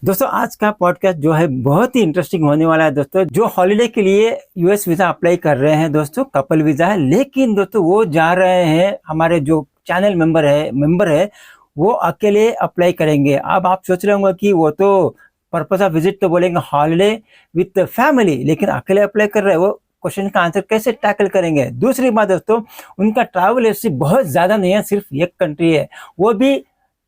दोस्तों आज का पॉडकास्ट जो है बहुत ही इंटरेस्टिंग होने वाला है। दोस्तों जो हॉलिडे के लिए यूएस वीज़ा अप्लाई कर रहे हैं, दोस्तों कपल वीज़ा है, लेकिन दोस्तों वो जा रहे हैं, हमारे जो चैनल मेंबर है वो अकेले अप्लाई करेंगे। अब आप सोच रहे होंगे कि वो तो पर्पस ऑफ विजिट तो बोलेंगे हॉलिडे विथ फैमिली, लेकिन अकेले अप्लाई कर रहे हैं, वो क्वेश्चन का आंसर कैसे टैकल करेंगे। दूसरी बात दोस्तों, उनका ट्रैवल हिस्ट्री बहुत ज़्यादा नहीं है, सिर्फ एक कंट्री है, वो भी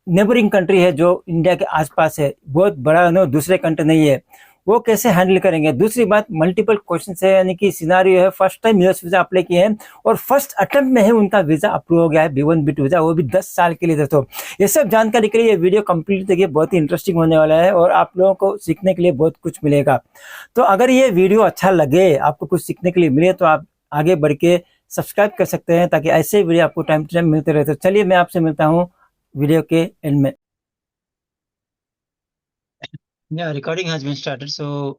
नेबरिंग कंट्री है जो इंडिया के आसपास है, बहुत बड़ा नो दूसरे कंट्री नहीं है। वो कैसे हैंडल करेंगे। दूसरी बात, मल्टीपल क्वेश्चन है, यानी कि सिनारियो है, first time US visa apply किए हैं और फर्स्ट अटेम्प्ट में ही उनका वीजा अप्रूव हो गया है, B1 B2 वीजा, वो भी 10 साल के लिए। दोस्तों ये सब जानकारी के लिए ये वीडियो कंप्लीट देखिए, बहुत ही इंटरेस्टिंग होने वाला है और आप लोगों को सीखने के लिए बहुत कुछ मिलेगा। तो अगर ये वीडियो अच्छा लगे, आपको कुछ सीखने के लिए मिले, तो आप आगे बढ़ के सब्सक्राइब कर सकते हैं, ताकि ऐसे वीडियो आपको टाइम टू टाइम मिलते रहे। तो चलिए मैं आपसे मिलता हूँ वीडियो के एंड में। Yeah, recording has been started. So,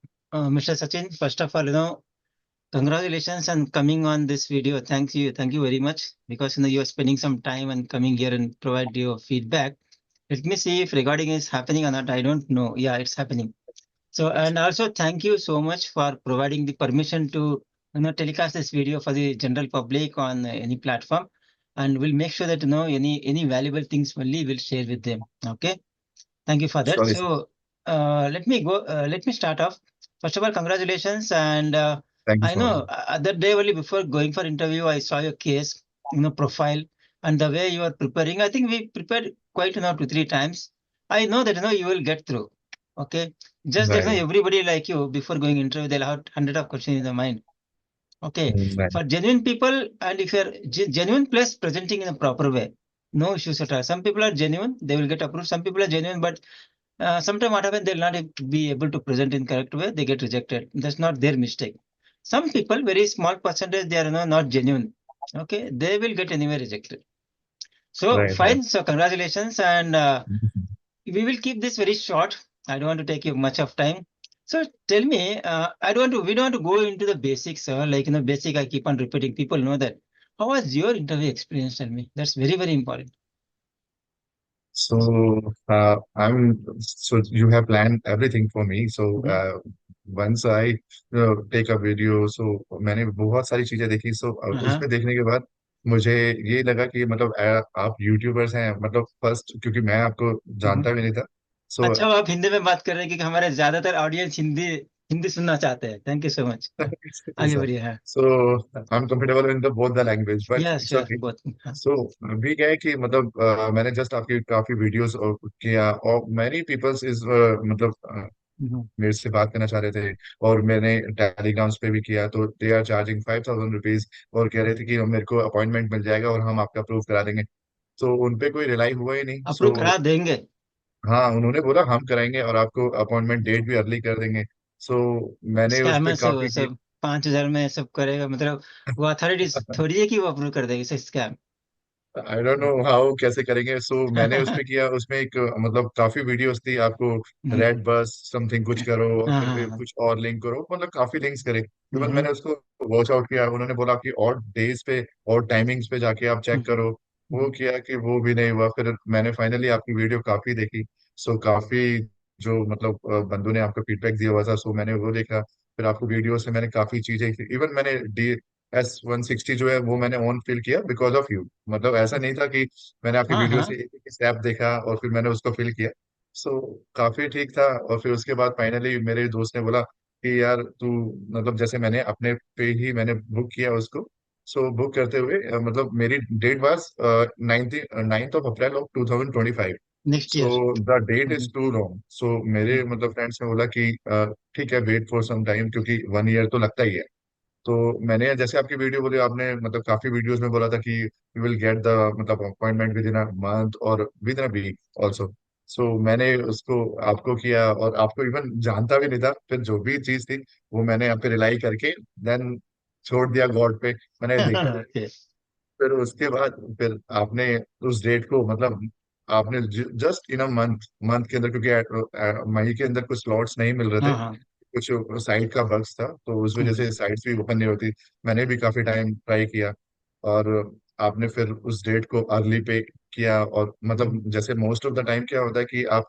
Mr. Sachin, first of all, congratulations on coming on this video. Thank you very much because you are spending some time and coming here and provide your feedback. Let me see if recording is happening or not. I don't know. Yeah, it's happening. So, and also thank you so much for providing the permission to telecast this video for the general public on any platform, and we'll make sure that any valuable things only we'll share with them. Okay. Thank you for that. Sorry, sir. So let me go. Let me start off. First of all, congratulations. And Thank you I so know much. that day only before going for interview, I saw your case, profile, and the way you are preparing. I think we prepared quite 2-3 times. I know that you will get through. Okay, just that Right. everybody like you before going interview, they'll have hundred of questions in their mind. Okay, Right. for genuine people, and if you're genuine plus presenting in a proper way, no issues at all. Some people are genuine, they will get approved. Some people are genuine, but sometimes what happens, they'll not be able to present in correct way, they get rejected. That's not their mistake. Some people, very small percentage, they are not genuine. Okay, they will get anyway rejected. So Right. Right. fine. So congratulations, and Mhm. we will keep this very short. I don't want to take you much of time. So tell me, I don't want to. We don't want to go into the basics, like basic. I keep on repeating. People know that. How was your interview experience? Tell me. That's very important. So you have planned everything for me. So Mhm. once I take a video, so मैंने बहुत सारी चीजें देखी. So Uh-huh. उसमें देखने के बाद मुझे ये लगा कि मतलब आप यूट्यूबर्स हैं, मतलब फर्स्ट, क्योंकि मैं आपको Mhm. जानता भी नहीं था. सो अच्छा, आप हिंदी में बात कर रहे हैं क्योंकि हमारे ज्यादातर ऑडियंस हिंदी हिंदी सुनना चाहते हैं। Thank you so much. हाँ, आगे बढ़िए। हाँ, so I am comfortable in the both the language, but yeah it's sure okay. बहुत। हाँ। सो अभी क्या है कि मतलब मैंने जस्ट आपकी काफी वीडियोस किया, और मैनी पीपल्स इज मतलब हम्म। मेरे से बात करना चाह रहे थे, और मैंने टेलीग्राम्स पे भी किया, तो दे आर चार्जिंग ₹5,000, और कह रहे थे कि मेरे को अपॉइंटमेंट मिल जाएगा और हम आपका अप्रूव करा देंगे. तो उन पे कोई रिलाई हुआ ही नहीं. अप्रूव सो करा देंगे। हाँ, उन्होंने बोला हम कराएंगे और आपको अपॉइंटमेंट डेट भी अर्ली कर देंगे. सो मैंने उस स्कैम पे है सब काफी सब 5,000 में सब करेगा मतलब। वो अथॉरिटीज थोड़ी है कि वो अप्रूव कर देगी scam. I don't know how कैसे करेंगे. सो मैंने उस पे किया, उसमें एक मतलब काफी वीडियोस थी, आपको रेड बस समथिंग कुछ करो, और हाँ फिर हाँ। कुछ और लिंक करो, मतलब काफी लिंक्स करे. इवन हम्म। मैंने उसको वॉच आउट किया. उन्होंने बोला कि और डेज पे और टाइमिंग्स पे जाके आप चेक हम्म। करो. वो किया कि वो भी नहीं हुआ. फिर मैंने फाइनली आपकी वीडियो काफी देखी. सो काफी जो मतलब बंधु ने आपको फीडबैक दिया हुआ था, सो मैंने वो देखा. फिर आपको वीडियो से मैंने काफी चीजें, इवन मैंने S160 जो है वो मैंने ऑन फील किया बिकॉज ऑफ यू. मतलब ऐसा नहीं था कि मैंने आपकी हाँ वीडियो हाँ। से एक एक स्टेप देखा और फिर मैंने उसको फिल किया. सो काफी ठीक था. और फिर उसके बाद फाइनली मेरे दोस्त ने बोला कि यार तू, मतलब जैसे मैंने अपने पे ही मैंने बुक किया उसको. सो बुक करते हुए मतलब मेरी date was 9th of April of 2025. Next so year. The date is too long. So मेरे मतलब फ्रेंड्स ने बोला कि ठीक है, वेट फॉर सम टाइम, क्योंकि 1 ईयर तो लगता ही है. तो मैंने जैसे आपकी वीडियो बोली, आपने मतलब काफी वीडियोस में बोला था कि यू विल गेट द मतलब appointment within a month और within a week also. So मैंने उसको आपको किया, और आपको इवन जानता भी नहीं था. फिर जो भी चीज थी वो मैंने आप पे रिलाई करके देन छोड़ दिया गॉड पे. मैंने देखा. ओके। फिर उसके बाद फिर आपने उस डेट को मतलब आपने just in a month month के अंदर, क्योंकि मई के अंदर कुछ स्लॉट्स नहीं मिल रहे थे, हाँ हाँ। कुछ साइट का बग्स था, तो उस वजह से साइट्स भी ओपन नहीं होती. मैंने भी काफी टाइम ट्राई किया, और आपने फिर उस डेट को अर्ली पे किया. और मतलब जैसे मोस्ट ऑफ द टाइम क्या होता है कि आप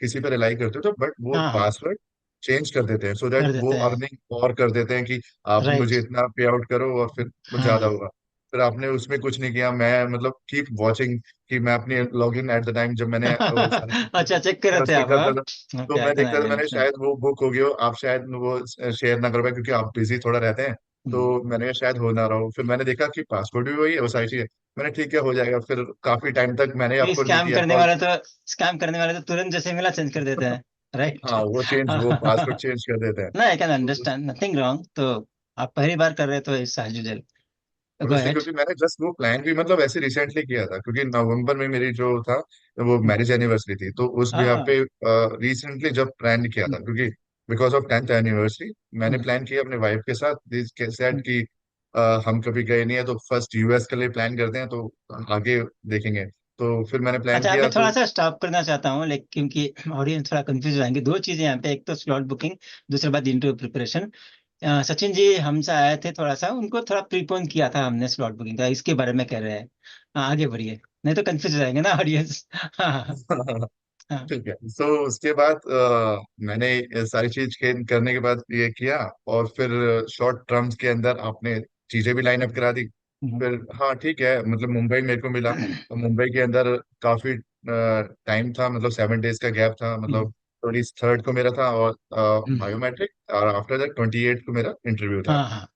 किसी पे रिलाई करते हो तो बट वो हाँ हाँ, पासवर्ड चेंज कर देते हैं सो दैट कर वो देते हैं। अर्निंग और कर देते हैं कि आप राइट। मुझे इतना पे आउट करो और फिर कुछ ज्यादा हाँ। होगा। फिर आपने उसमें कुछ नहीं किया, मैं मतलब कीप वॉचिंग कि मैं अपनी log in at the time जब मैंने वो सारी अच्छा, चेक कर रहे थे बस आप, देखा हाँ? था, तो क्या मैं क्या देखता था है मैंने इसमें? शायद वो बुक हो गया हो, आप शायद वो शेयर ना कर पाए क्योंकि आप बिजी थोड़ा रहते हैं। तो हम्म। मैंने कहा शायद हो ना रहा हो, फिर मैंने देखा कि पासपोर्ट भी वही है, वो सारी चीजें। मैंने ठीक है हो जाएगा, फिर काफी टाइम तक मैंने फिर आपको नहीं किया कॉल। स्कैम करने वाले तो तुरंत जैसे मिला चेंज कर देते हैं। राइट। हाँ वो चेंज, वो पासवर्ड चेंज कर देते हैं। ना, आई कैन तो अंडरस्टैंड, नथिंग रॉन्ग। तो आप पहली बार कर रहे तो इस एज यूजुअल। और गो उससे अहेड। क्योंकि मैंने जस्ट वो प्लान भी मतलब ऐसे रिसेंटली किया था क्योंकि नवंबर में मेरी जो था वो मैरिज एनिवर्सरी थी, तो उस बिहाफ हाँ। पे रिसेंटली जब प्लान किया था क्योंकि बिकॉज ऑफ 10th एनिवर्सरी मैंने प्लान किया अपने वाइफ के साथ सेट कि हम कभी गए नहीं है तो फर्स्ट यूएस के लिए प्लान करते हैं, तो आगे देखेंगे। तो फिर मैंने प्लान अच्छा, किया मैं थोड़ा तो सा स्टॉप करना चाहता हूँ, लेकिन क्योंकि ऑडियंस थोड़ा कंफ्यूज हो जाएंगे। दो चीजें यहाँ पे, एक तो स्लॉट बुकिंग, दूसरी बात इंटरव्यू प्रिपरेशन। सचिन जी हमसे आए थे, थोड़ा सा उनको थोड़ा प्रीपोन किया था हमने स्लॉट बुकिंग का, इसके बारे में कह रहे हैं। आगे बढ़िए, नहीं तो कंफ्यूज हो जाएंगे ना ऑडियंस। हाँ हाँ हाँ। ठीक है। तो उसके बाद मैंने ये सारी चीज करने के बाद ये किया और फिर शॉर्ट टर्म्स के अंदर आपने चीजें भी लाइन अप करा दी। हम्म, फिर हाँ ठीक है, मतलब मुंबई मेरे को मिला, तो मुंबई के अंदर काफी टाइम था, मतलब 7 डेज का गैप था, हम्म, मतलब 23rd को मेरा था और हम्म, बायोमेट्रिक, और आफ्टर दैट 28 को मेरा इंटरव्यू था। हाँ हाँ।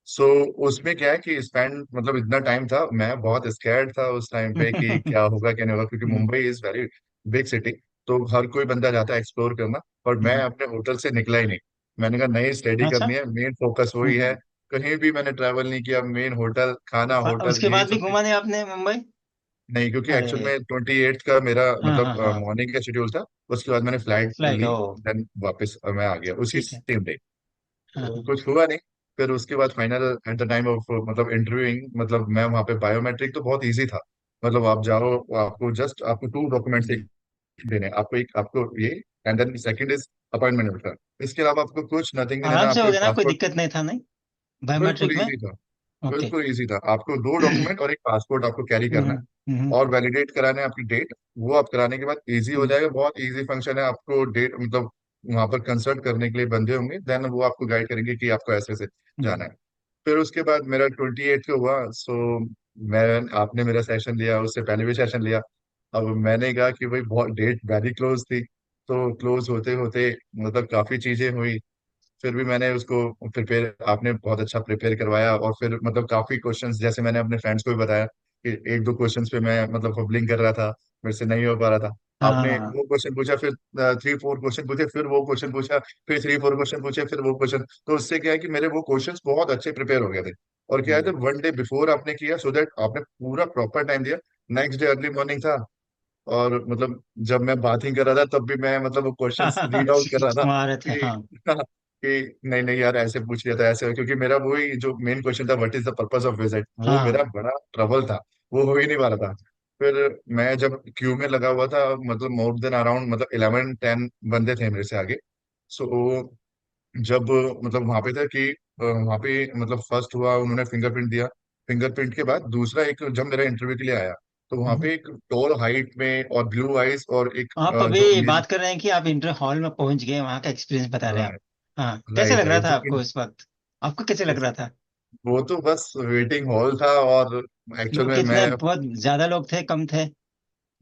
सो उसमें क्या है कि स्पेंड मतलब इतना टाइम था, मैं बहुत स्कैर्ड था उस टाइम पे कि क्या होगा क्या नहीं होगा क्योंकि hmm, Mumbai is very big city. तो हर कोई बंदा जाता है एक्सप्लोर करना, और मैं हम्म। अपने होटल से निकला ही नहीं। मैंने कहा नहीं, स्टडी अच्छा। करनी है, मेन फोकस वही है। हम्म। कहीं भी मैंने ट्रैवल नहीं किया, मेन होटल, खाना होटल, उसके यही बाद भी सब चीज। घुमा नहीं आपने मुंबई? नहीं, क्योंकि एक्चुअल अरे। में 28 का मेरा हाँ मतलब हाँ हाँ। मॉर्निंग का शेड्यूल था। उसके बाद मैंने फ्लाइट फ्लाइट ली, हो। देन वापस मैं आ गया उसी ठीक है। Same day. हाँ तो हाँ। कुछ हुआ नहीं। फिर उसके बाद final at the time of मतलब इंटरव्यूइंग, मतलब मैं वहाँ पे, बायोमेट्रिक तो बहुत इजी था। मतलब आप जाओ, आपको जस्ट आपको 2 डॉक्यूमेंट्स हम्म। देने हैं। आपको एक, आपको ये, and then second is appointment letter. इसके अलावा आपको कुछ नथिंग नहीं देना, आराम से आपको हो एक गया ना, कोई पासपोर्ट। दिक्कत नहीं था, नहीं? बिल्कुल बायोमेट्रिक में। इजी था, ओके। बिल्कुल इजी था। आपको 2 डॉक्यूमेंट और एक पासपोर्ट आपको कैरी करना है, हम्म। और वैलिडेट कराने हैं आपकी डेट। वो आप कराने के बाद इजी हो हम्म, जाएगा, बहुत इजी फंक्शन है। आपको डेट मतलब वहां पर कंसल्ट करने के लिए बंदे होंगे, देन वो आपको गाइड करेंगे कि आपको ऐसे से जाना हम्म। है। फिर उसके बाद मेरा 28 को हुआ। सो मैं, आपने मेरा सेशन लिया, उससे पहले भी सेशन लिया। अब मैंने कहा कि भाई बहुत डेट वेरी क्लोज थी, तो क्लोज होते होते मतलब काफी चीजें हुई। फिर भी मैंने उसको प्रिपेयर, आपने बहुत अच्छा प्रिपेयर करवाया, और फिर मतलब काफी क्वेश्चंस, जैसे मैंने अपने फ्रेंड्स को भी बताया कि एक दो क्वेश्चंस पे मैं मतलब हबलिंग कर रहा था, मेरे से नहीं हो पा रहा था। हाँ आपने हाँ। वो क्वेश्चन पूछा, फिर 3-4 क्वेश्चन पूछे, फिर वो क्वेश्चन पूछा, फिर 3-4 क्वेश्चन पूछे, फिर वो क्वेश्चन। तो उससे क्या है कि मेरे वो क्वेश्चंस बहुत अच्छे प्रिपेयर हो गए थे। और क्या है, हम्म। 1 डे बिफोर आपने किया, सो दैट आपने पूरा प्रॉपर टाइम दिया। नेक्स्ट डे अर्ली मॉर्निंग था, और मतलब जब मैं बाथिंग कर रहा था तब भी मैं मतलब वो क्वेश्चंस रीड आउट कर रहा था वहाँ रहे थे, कि हाँ। कि नहीं नहीं यार, ऐसे पूछ लिया था, ऐसे, क्योंकि मेरा वही जो मेन क्वेश्चन था, what is the purpose of visit, वो मेरा हाँ। बड़ा ट्रबल था, वो हो ही नहीं पा रहा था। फिर मैं जब क्यू में लगा हुआ था, मतलब मोर देन अराउंड मतलब 11-10 बंदे थे मेरे से आगे। सो जब मतलब वहां पे था कि वहां पे मतलब फर्स्ट हुआ, उन्होंने फिंगरप्रिंट दिया। फिंगरप्रिंट के बाद दूसरा एक, जब मेरा इंटरव्यू के लिए आया, तो वहां हम्म। पे एक टॉल हाइट में और ब्लू आइज और एक आप जो अभी मेन, बात कर रहे हैं कि आप इंटर हॉल में पहुंच गए, वहां का एक्सपीरियंस बता रहे हैं आप? हाँ, कैसे राइट लग रहा राइट था जो आपको इस वक्त? आपको कैसे लग रहा था? वो तो बस वेटिंग हॉल था, और एक्चुअल लोग में कितने, मैं, बहुत ज्यादा लोग थे, कम थे?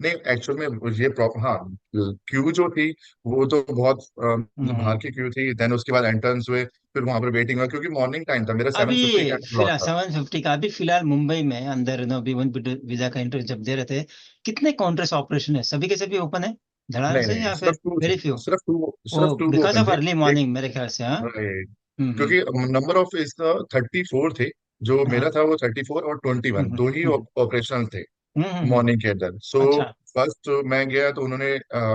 नहीं एक्चुअल में ये प्रॉपर, हाँ, क्यू जो थी वो तो बहुत मतलब बाहर हम्म। की क्यू थी। देन उसके बाद एंट्रेंस हुए, फिर वहां पर वेटिंग हुआ क्योंकि मॉर्निंग टाइम था, मेरा अभी 7:50 का स्लॉट फिलहाल था। 750 का, अभी फिलहाल मुंबई में अंदर नो बी वन वीजा का इंटरव्यू जब दे रहे थे, कितने काउंटर्स ऑपरेशन है? सभी के सभी ओपन है धड़ाम नहीं से, नहीं, या सिर्फ फिर टू थे, वेरी फ्यू? सिर्फ ओ, टू बिकॉज ओपन ऑफ थे। अर्ली एक, मॉर्निंग मेरे ख्याल से, हाँ। right, हम्म। क्योंकि नंबर ऑफ इसका 34 थे, जो हाँ। मेरा था वो 34 और 21, दो ही हम्म। ऑपरेशनल थे हम्म। मॉर्निंग के अंदर। सो अच्छा। फर्स्ट मैं गया तो उन्होंने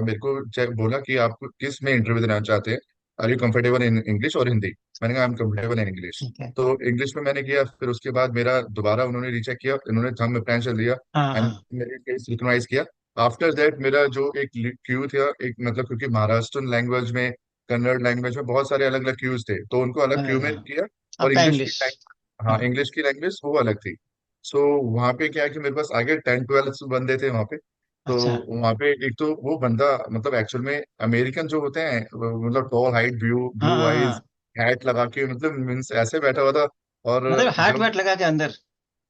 मेरे को बोला कि आप किस में इंटरव्यू देना चाहते हैं, are you comfortable in English और हिंदी। मैंने कहा I am comfortable in English. ठीक है। तो इंग्लिश में मैंने किया, फिर उसके बाद मेरा दोबारा उन्होंने रीचेक किया, उन्होंने थंब प्रेशर दिया, हाँ एंड हाँ मेरे केस रिकॉग्नाइज किया। आफ्टर दैट मेरा जो एक क्यू था, एक मतलब क्योंकि महाराष्ट्रन लैंग्वेज में, कन्नड़ लैंग्वेज में बहुत सारे अलग अलग क्यूज थे, तो उनको अलग क्यू में हाँ। किया। और आपका इंग्लिश की इंग्लिश। हाँ, हाँ। इंग्लिश की लैंग्वेज वो अलग थी। सो वहां पे क्या है कि मेरे पास आगे 10-12 बंदे थे वहां पे। तो अच्छा। वहां पे एक तो वो बंदा मतलब एक्चुअल में अमेरिकन जो होते हैं मतलब टॉल हाइट, ब्लू हाँ ब्लू हाँ आईज, हाँ, हैट लगा के मतलब मीन्स ऐसे बैठा हुआ था। और मतलब हैट जब वैट लगा के अंदर।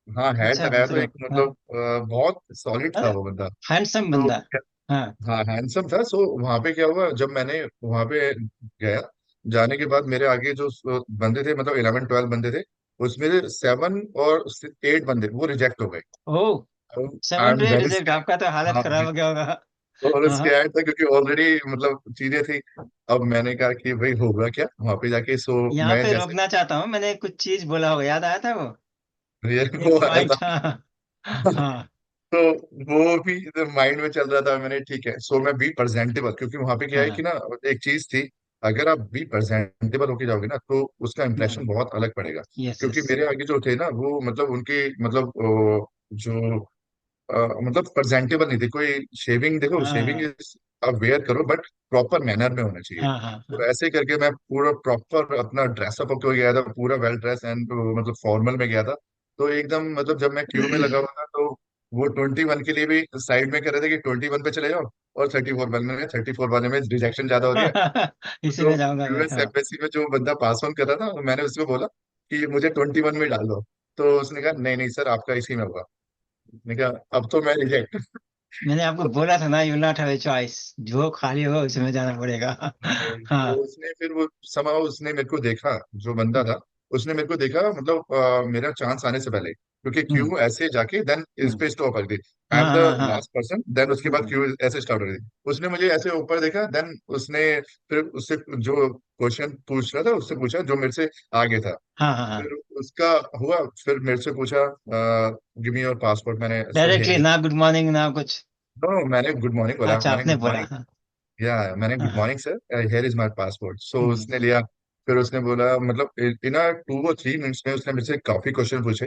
हाँ हैट अच्छा लगाया तो एक मतलब हाँ, मतलब बहुत सॉलिड था वो बंदा। हैंडसम तो बंदा। हाँ हाँ हैंडसम था। सो वहां पे क्या हुआ जब मैंने वहां पे गया, जाने के बाद मेरे आगे जो बंदे थे मतलब 11-12 बंदे थे, उसमें से 7 और 8 बंदे वो रिजेक्ट हो गए। ओ, आई 7 एम to 8 वेरी रिजेक्ट, आपका तो हालत हाँ खराब हो गया होगा। और हाँ उसके हाँ। आया था क्योंकि ऑलरेडी मतलब चीजें थी। अब मैंने कहा कि भाई होगा क्या वहां पे जाके। सो यहाँ मैं पे जैसे रोकना चाहता हूँ, मैंने कुछ चीज बोला होगा, याद आया था वो रियल एक वो आया पॉइंट। था। हाँ हाँ तो वो भी माइंड में चल रहा था। मैंने ठीक है सो मैं बी प्रेजेंटेबल, क्योंकि वहां पे क्या है कि हाँ। ना एक चीज थी, अगर आप बी प्रेजेंटेबल होके जाओगे ना तो उसका इंप्रेशन हम्म। बहुत अलग पड़ेगा। यस क्योंकि यस। मेरे आगे जो थे ना वो मतलब उनके मतलब जो मतलब प्रेजेंटेबल नहीं थे कोई। शेविंग देखो, शेविंग हाँ आप वेयर करो बट प्रॉपर मैनर में होना चाहिए। हाँ हाँ तो हाँ ऐसे करके मैं पूरा प्रॉपर अपना ड्रेसअप होकर गया था, पूरा वेल ड्रेस एंड मतलब फॉर्मल में गया था। तो एकदम मतलब जब मैं क्यू में लगा हुआ था तो वो 21 के लिए भी साइड में कह रहे थे कि 21 पे चले जाओ, और 34 वाले में, 34 वाले में रिजेक्शन ज्यादा हो रही है। तो इसी जो में जाऊंगा मैं, यूएस हाँ। एम्बेसी में जो बंदा पास ऑन कर रहा था मैंने उसको बोला कि मुझे 21 में डाल दो। तो उसने कहा नहीं नहीं सर आपका इसी में होगा। मैंने कहा अब तो मैं रिजेक्ट। मैंने आपको बोला था ना, you not have a choice, जो खाली हो उसमें जाना पड़ेगा। तो हाँ। उसने फिर वो समा उसने मेरे को देखा, जो बंदा था उसने मेरे को देखा मतलब मेरा चांस आने से पहले, क्योंकि हम्म क्यू ऐसे जाके देन इस हम्म, पे स्टॉप कर दी। आई एम हाँ द हाँ हाँ। लास्ट पर्सन, देन उसके बाद हम्म, क्यू ऐसे स्टार्ट कर दी। उसने मुझे ऐसे ऊपर देखा, देन उसने फिर उससे जो क्वेश्चन पूछ रहा था उससे पूछा जो मेरे से आगे था। हाँ हाँ हाँ। फिर उसका हुआ, फिर मेरे से पूछा गिव मी योर पासपोर्ट। मैंने सर डायरेक्टली ना गुड मॉर्निंग ना कुछ? नो मैंने गुड मॉर्निंग बोला, अच्छा, मैंने आपने गुड बोला, मॉर्निंग। हाँ या मैंने हाँ गुड हाँ। Morning sir, here is my passport. So hmm उसने लिया। फिर उसने बोला मतलब इन 2 और 3 मिनट्स में उसने मुझसे काफी क्वेश्चन पूछे।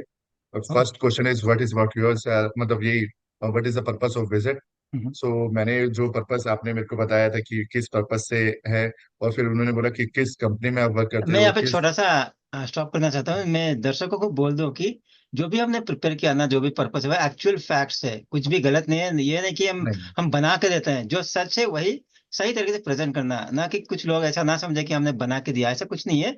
Oh, first question is what is what yours, मतलब यही what is the purpose of visit. Hmm. So मैंने जो पर्पस आपने मेरे को बताया था कि किस पर्पस से है, और फिर उन्होंने बोला कि किस कंपनी में आप वर्क करते मैं हो यहाँ पे किस। छोटा सा स्टॉप करना चाहता हूँ। मैं दर्शकों को बोल दूं कि जो भी हमने प्रिपेयर किया ना, जो भी पर्पस है, वो एक्चुअल फैक्ट्स है, कुछ भी गलत नहीं है। ये नहीं कि नहीं हम बना के देते हैं, जो सच है वही सही तरीके से प्रेजेंट करना, ना कि कुछ लोग ऐसा ना समझे कि हमने बना के दिया, ऐसा कुछ नहीं है।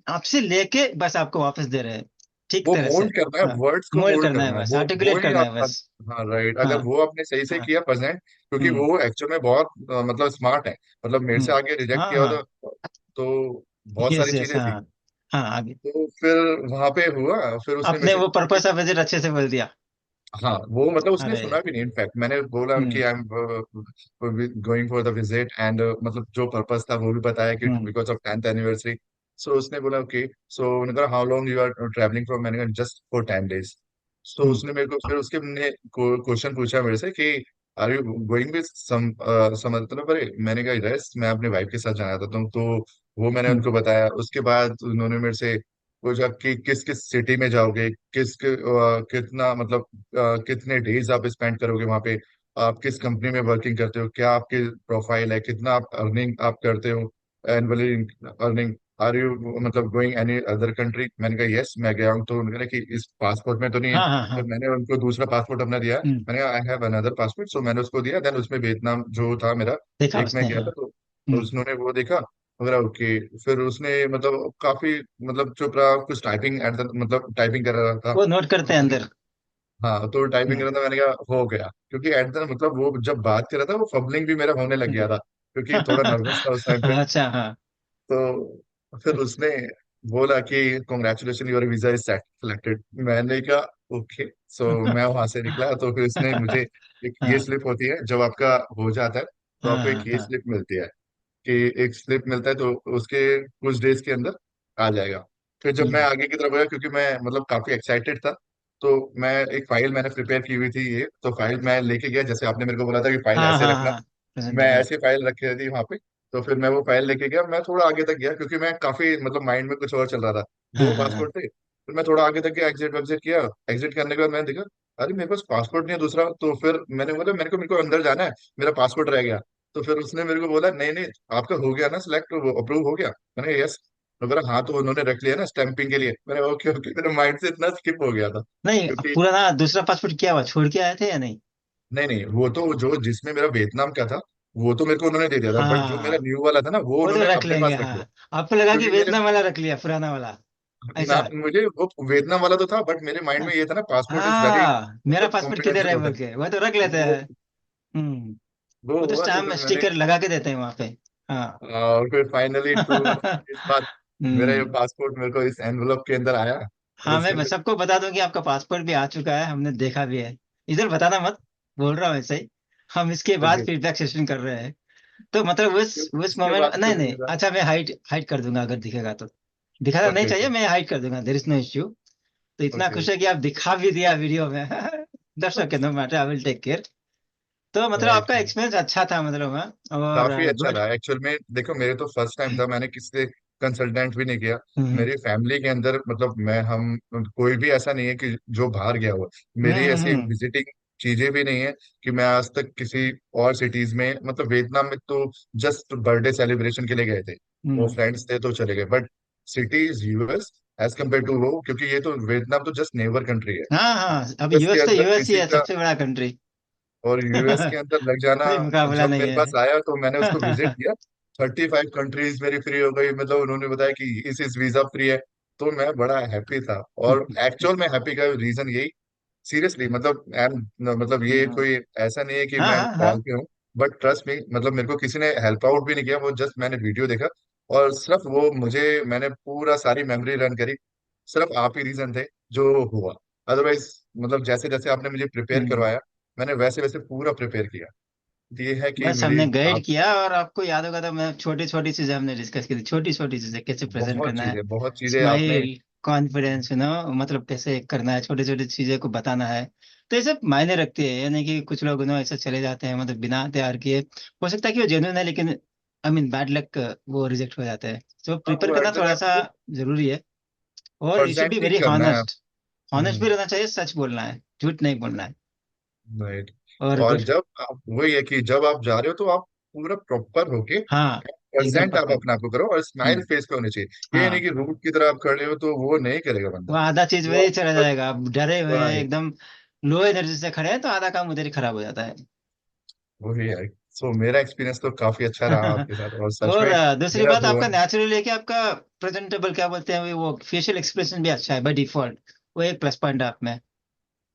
आपसे लेके बस आपको वापस दे रहे हैं, ठीक वो तरह से। मोल्ड करना है, हाँ, वर्ड्स को मोल्ड मोल्ड करना है करना है, बस, वो आर्टिकुलेट ही करना है आप। बस। हाँ राइट, हाँ अगर वो आपने सही से हाँ। किया प्रेजेंट, क्योंकि हम्म। वो एक्चुअल में बहुत मतलब स्मार्ट है। मतलब मेरे से हम्म। आगे रिजेक्ट हाँ किया हाँ। होता तो बहुत यस सारी यस, चीजें थी। हाँ हाँ, आगे। तो फिर वहां पे हुआ, फिर उसने मेरे आपने से वो पूछा पर्पस कि ऑफ विजिट अच्छे से बोल दिया। हाँ वो मतलब उसने अरे। सुना भी नहीं। इनफैक्ट मैंने बोला कि hmm I am going for the visit and मतलब जो पर्पस था वो भी बताया कि hmm because of 10th anniversary. So उसने बोला ओके। सो उन्होंने कहा how long you are travelling from, मैंने कहा just for 10 days। So hmm उसने मेरे को फिर उसके ने क्वेश्चन पूछा मेरे से कि are you going with some मतलब, अरे मैंने कहा यस मैं अपने वाइफ के साथ जाना चाहता हूँ। तो वो मैंने हम्म। उनको बताया। उसके बाद उन्होंने मेरे से पूछा कि किस किस सिटी में जाओगे, कितना मतलब कितने डेज आप स्पेंड करोगे वहां पे, आप किस कंपनी में वर्किंग करते हो, क्या आपकी प्रोफाइल है, कितना आप अर्निंग आप करते हो एनुअली अर्निंग, आर यू मतलब गोइंग एनी अदर कंट्री। मैंने कहा यस मैं गया हूँ। तो उन्होंने कहा कि इस पासपोर्ट में तो नहीं है। हाँ हाँ फिर हाँ। मैंने उनको दूसरा पासपोर्ट अपना दिया। हम्म। मैंने कहा आई हैव अनदर पासपोर्ट। सो मैंने उसको दिया, देन उसमें वियतनाम जो था मेरा, देखा एक में उसने, गया हाँ। था। तो हम्म। उसने वो देखा वगैरह ओके। फिर उसने मतलब काफी मतलब चुप रहा, कुछ टाइपिंग एट द मतलब टाइपिंग कर रहा था। वो नोट करते तो हैं मैंने अंदर। हाँ तो टाइपिंग कर हम्म। रहा था। मैंने कहा हो गया, क्योंकि एट द मतलब वो जब बात कर रहा था वो फबलिंग भी मेरा होने लग गया था, क्योंकि थोड़ा नर्वस था उस टाइम पे। अच्छा, हाँ। तो फिर उसने बोला कि congratulation your visa is selected. मैंने कहा ओके। सो मैं वहां से निकला। तो फिर उसने मुझे एक ये हाँ स्लिप होती है जब आपका हो जाता है, तो हाँ आपको एक हाँ ये हाँ। स्लिप मिलती है कि एक स्लिप मिलता है, तो उसके कुछ डेज के अंदर आ जाएगा। फिर जब मैं हम्म आगे की तरफ गया, क्योंकि मैं मतलब काफी एक्साइटेड था, तो मैं एक फाइल मैंने प्रिपेयर की हुई थी। ये तो फाइल मैं लेके गया, जैसे आपने मेरे को बोला था कि फाइल हाँ ऐसे हाँ रखना, हाँ, मैं प्रेजेंटेड, हाँ। ऐसे फाइल रखी थी वहां पे। तो फिर मैं वो फाइल लेके गया, मैं थोड़ा आगे तक गया क्योंकि मैं काफी मतलब माइंड में कुछ और चल रहा था। हाँ दो हाँ हाँ। पासपोर्ट थे। फिर मैं थोड़ा आगे तक गया, एग्जिट वग्जिट किया। एग्जिट करने के बाद मैंने देखा अरे मेरे पास पासपोर्ट नहीं है दूसरा। तो फिर मैंने बोला मेरे को अंदर जाना है, मेरा पासपोर्ट रह गया। तो फिर उसने मेरे को बोला नहीं नहीं आपका हो गया ना सिलेक्ट, वो अप्रूव हो गया। मैंने कहा यस। तो मेरा हाँ तो उन्होंने रख लिया ना स्टैंपिंग के लिए। मैंने ओके ओके, मेरे माइंड से इतना स्किप हो गया था नहीं, क्योंकि पूरा ना दूसरा पासपोर्ट क्या हुआ, छोड़ के आए थे या नहीं? नहीं नहीं, वो तो जो जिसमें मेरा वियतनाम का था वो तो मेरे को उन्होंने दे दिया था, बट जो मेरा हाँ, न्यू वाला था ना वो वो तो उन्होंने रख अपने लेंगे, पास रख लिया। हाँ। आपको लगा कि क्योंकि मेरे वियतनाम वाला रख लिया, पुराना वाला, ऐसा। मुझे वो वियतनाम वाला तो था, बट मेरे माइंड में ये था ना पासपोर्ट इज वेरी हाँ, मेरा मतलब पासपोर्ट किधर कॉम्प्रिहेंसिव है होता बोल है। के वो तो रख लेते वो हैं। हम्म। वो वो तो हुआ तो स्टैम्प फिर मैंने स्टिकर लगा के देते हैं वहां पे। हाँ। और फिर फाइनली 2 इयर्स बाद मेरा ये हम्म। पासपोर्ट मेरे को इस एनवलप के अंदर आया। और हाँ, उसके मैं अंदर सबको बता दूं कि आपका पासपोर्ट भी आ चुका है, हमने देखा भी है। इधर बताना मत, बोल रहा हूँ ऐसे ही। हम इसके बाद चलिए, फीडबैक सेशन कर रहे हैं। तो मतलब उस इसके मोमेंट, बाद नहीं फिर नहीं, मेरा अच्छा, मैं हाइट हाइट कर दूंगा अगर दिखेगा तो। दिखाना नहीं ओके चाहिए, ओके मैं हाइड कर दूंगा, देर इज नो इश्यू। तो इतना ओके। खुश है कि आप दिखा भी दिया वीडियो में। That's okay, no matter, I will take care. तो मतलब राइट। आपका एक्सपीरियंस अच्छा था मतलब, हाँ, और काफी अच्छा गुड। रहा एक्चुअल में। देखो मेरे तो फर्स्ट टाइम था, मैंने किसी से कंसल्टेंट भी नहीं किया। हम्म मेरी फैमिली के अंदर मतलब मैं हम कोई भी ऐसा नहीं है कि जो बाहर गया हुआ। हम्म मेरी ऐसी हम्म विजिटिंग चीजें भी नहीं है कि मैं आज तक किसी और सिटीज में मतलब वियतनाम में तो जस्ट बर्थडे सेलिब्रेशन के लिए गए थे। वो हम्म। फ्रेंड्स थे तो चले गए, but cities US as compare to वो, क्योंकि ये तो वियतनाम तो जस्ट नेबर कंट्री है। हाँ हाँ, अब यूएस के यूएस तो अंदर यूएस ही किसी है, का सबसे बड़ा कंट्री। और यूएस के अंदर लग जाना, कोई मुकाबला जब नहीं मेरे पास है। आया तो मैंने उसको विजिट किया। 35 कंट्रीज मेरी फ्री हो गई, मतलब उन्होंने बताया कि इस वीजा फ्री है। तो मैं बड़ा हैप्पी था। और एक्चुअल में हैप्पी का रीजन यही, सीरियसली मतलब मतलब ये कोई ऐसा नहीं है कि हाँ मैं हाँ कॉल हाँ। पे हूँ। बट ट्रस्ट मी, मतलब मेरे को किसी ने हेल्प आउट भी नहीं किया, वो जस्ट मैंने वीडियो देखा और सिर्फ वो मुझे मैंने पूरा सारी मेमोरी रन करी। सिर्फ आप ही रीजन थे जो हुआ। अदरवाइज मतलब जैसे जैसे आपने मुझे प्रिपेयर हम्म। करवाया मैंने वैसे वैसे पूरा प्रिपेयर किया। ये है कि बस मेरी हमने गाइड आप किया, और आपको याद होगा तो मैं छोटी छोटी चीजें हमने डिस्कस की थी, छोटी छोटी चीजें कैसे प्रेजेंट करना है। बहुत चीजें आपने स्माइल, कॉन्फिडेंस, मतलब कैसे करना है, छोटी छोटी चीजें को बताना है। तो ये सब मायने रखती है, यानी कि कुछ लोग ऐसे चले जाते हैं मतलब बिना तैयार किए। हो सकता है कि वो जेन्युइन है, लेकिन आई मीन बैड लक, वो रिजेक्ट हो जाते हैं। तो आप प्रिपेयर वो एट करना द थोड़ा टाइम सा को जरूरी है। और you should be present he very करना है। हॉनेस्ट। हॉनेस्ट भी रहना चाहिए, सच बोलना है, झूठ नहीं बोलना है। राइट। और और गुड। जब आप वही है कि जब आप जा रहे हो तो आप पूरा प्रॉपर होके हाँ, एकदम प्रेजेंट आप परफेक्ट। अपने आप को करो, और स्माइल हम्म। फेस पे होनी चाहिए। ये नहीं हाँ, कि रूट की तरह आप खड़े हो तो वो नहीं करेगा वो बंदा। आधा चीज वो वही चला आप जाएगा, आप डरे हुए हैं राइट, एकदम, लो एनर्जी से खड़े हैं, तो आधा काम उधर ही खराब हो जाता है। वही है। सो मेरा एक्सपीरियंस तो काफी अच्छा रहा आपके साथ, और सच और में दूसरी मेरा बात, जो आपका नेचुरल है कि आपका प्रेजेंटेबल क्या बोलते हैं वो फेशियल एक्सप्रेशन भी अच्छा है बाय डिफॉल्ट। वो एक प्लस पॉइंट है आप में।